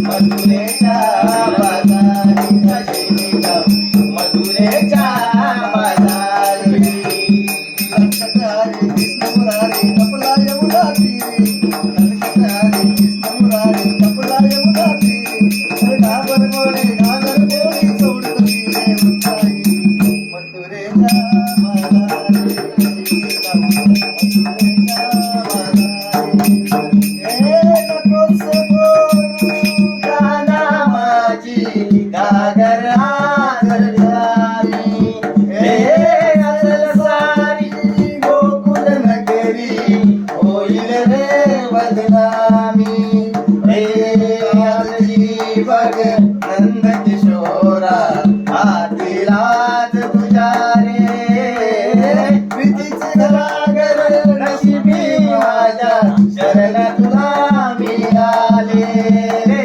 मथुरेच्या बाजारी नशिनी गाव मथुरेच्या बाजारी हरे कृष्ण मुरारी कपला यमुना तीरी हरे कृष्ण मुरारी कपला यमुना तीरी घाबर गोडी घागर गोडी सोडत तीरे उंचाई मथुरेच्या बाजारी मथुरेच्या बाजारी हे नकोस बोलू गाना माझी गागर आदर द्यावी हे असल सारी गोकुल नगरी होईल रे बदनामी हे आजची बघ नंद किशोरा हातीलाच तुझ्या रे प्रीतीची गागर नशिबी माझ्या शरण तुला मिळाले रे